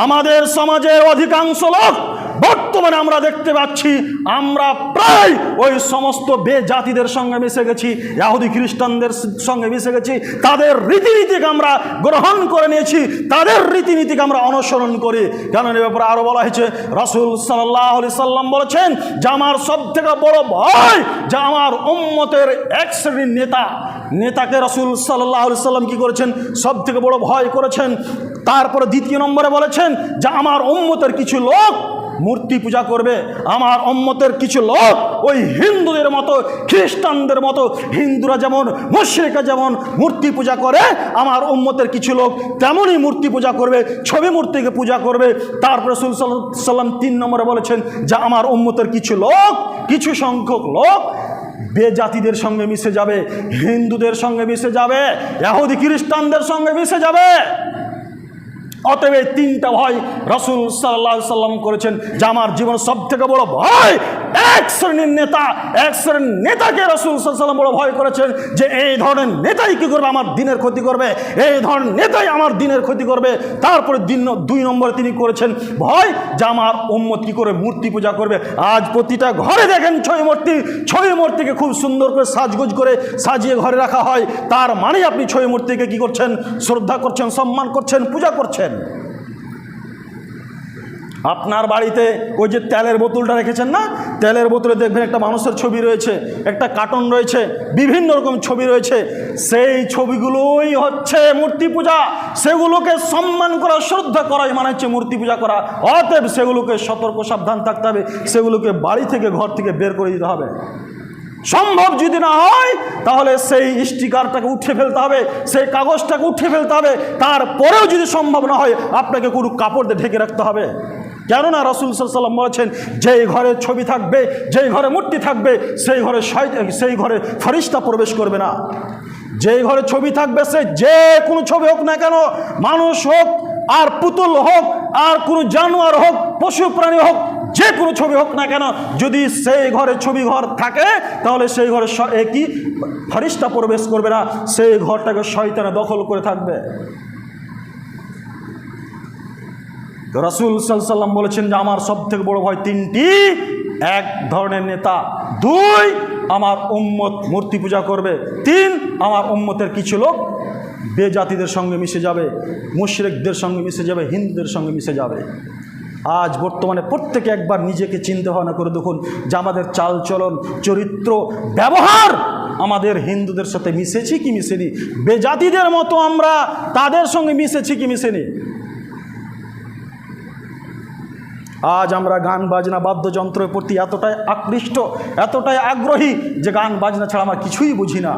আমাদের সমাজের অধিকাংশ লোক বর্তমানে আমরা দেখতে পাচ্ছি আমরা প্রায় ওই সমস্ত বেজাতিদের সঙ্গে মিশে গেছি, ইহুদি খ্রিস্টানদের সঙ্গে মিশে গেছি। তাদের রীতিনীতিকে আমরা গ্রহণ করে নিয়েছি, তাদের রীতিনীতিকে আমরা অনুসরণ করি। কেন এ ব্যাপারে আরো বলা হয়েছে, রাসূল সাল্লাল্লাহু আলাইহি সাল্লাম বলেছেন যে আমার সব থেকে বড় ভয় যে আমার উম্মতের এক শ্রেণীর নেতাকে রাসূল সাল্লাল্লাহু আলাইহি সাল্লাম কি করেছেন, সব থেকে বড় ভয় করেছেন। তারপরে দ্বিতীয় নম্বরে বলেছেন যে আমার উম্মতের কিছু লোক মূর্তি পূজা করবে, আমার উম্মতের কিছু লোক ওই হিন্দুদের মতো খ্রিস্টানদের মতো, হিন্দুরা যেমন মুশরিকরা যেমন মূর্তি পূজা করে, আমার উম্মতের কিছু লোক তেমনই মূর্তি পূজা করবে, ছবি মূর্তিকে পূজা করবে। তারপরে রাসূল সাল্লাল্লাহু আলাইহি সাল্লাম 3 নম্বরে বলেছেন যে আমার উম্মতের কিছু সংখ্যক লোক বেজাতিদের সঙ্গে মিশে যাবে, হিন্দুদের সঙ্গে মিশে যাবে, ইহুদি খ্রিস্টানদের সঙ্গে মিশে যাবে। অতএব এই 3টা ভয় রাসূল সাল্লাল্লাহু আলাইহি সাল্লাম করেছেন যে আমার জীবনের সব থেকে বড় ভয় এক শ্রেণীর নেতাকে রাসূল সাল্লাল্লাহু আলাইহি সাল্লাম বড় ভয় করেছেন যে এই ধরনের নেতাই কি করবে, আমার দিনের ক্ষতি করবে, এই ধরনের নেতাই আমার দিনের ক্ষতি করবে। তারপরে 2 নম্বরে তিনি করেছেন ভয় যে আমার উম্মত কি করে মূর্তি পূজা করবে। আজ প্রতিটা ঘরে দেখেন ছবি মূর্তিকে খুব সুন্দর করে সাজগোজ করে সাজিয়ে ঘরে রাখা হয়। তার মানে আপনি ছবি মূর্তিকে কি করছেন, শ্রদ্ধা করছেন, সম্মান করছেন, পূজা করছেন। আপনার বাড়িতে ওই যে তেলের বোতলটা রেখেছেন না, তেলের বোতলে দেখবেন একটা মানুষের ছবি রয়েছে, একটা কার্টুন রয়েছে, বিভিন্ন রকম ছবি রয়েছে। সেই ছবিগুলোই হচ্ছে মূর্তি পূজা। সেগুলোকে সম্মান করা, শ্রদ্ধা করাই মানে হচ্ছে মূর্তি পূজা করা। অতএব সেগুলোকে সতর্ক সাবধান থাকতে হবে, সেগুলোকে বাড়ি থেকে ঘর থেকে বের করে দিতে হবে। সম্ভব যদি না হয় তাহলে সেই স্টিকারটাকে উঠে ফেলতে হবে, সেই কাগজটাকে উঠে ফেলতে হবে। তারপরেও যদি সম্ভব না হয় আপনাকে কোনো কাপড় দিয়ে ঢেকে রাখতে হবে। কেননা রাসূল সাল্লাল্লাহু আলাইহি সাল্লাম বলেছেন যেই ঘরে ছবি থাকবে, যেই ঘরে মূর্তি থাকবে, সেই ঘরে ফেরেশতা প্রবেশ করবে না। যেই ঘরে ছবি থাকবে, সে যে কোনো ছবি হোক না কেন, মানুষ হোক আর পুতুল হোক আর কোনো জানোয়ার হোক, পশু প্রাণী হোক, যে কোনো ছবি হোক না কেন, যদি সেই ঘরে ছবি ঘর থাকে তাহলে সেই ঘরে একই ফেরেশতা প্রবেশ করবে না, সেই ঘরটাকে শয়তানে দখল করে থাকবে। রাসূল সাল্লাল্লাহু আলাইহি সাল্লাম বলেছেন যে আমার সব থেকে বড় ভয় 3টি। 1 ধরনের নেতা, 2 আমার উম্মত মূর্তি পূজা করবে, 3 আমার উম্মতের কিছু লোক বেজাতিদের সঙ্গে মিশে যাবে, মুশরিকদের সঙ্গে মিশে যাবে, হিন্দুদের সঙ্গে মিশে যাবে। আজ বর্তমানে প্রত্যেকে একবার নিজেকে চিন্তা ভাবনা করে দেখুন যে আমাদের চালচলন, চরিত্র, ব্যবহার আমাদের হিন্দুদের সাথে মিশেছি কি মিশেনি, বেজাতিদের মতো আমরা তাদের সঙ্গে মিশেছি কি মিশেনি। আজ আমরা গান বাজনা বাদ্যযন্ত্রের প্রতি এতটাই আকৃষ্ট, এতটাই আগ্রহী যে গান বাজনা ছাড়া আমরা কিছুই বুঝি না।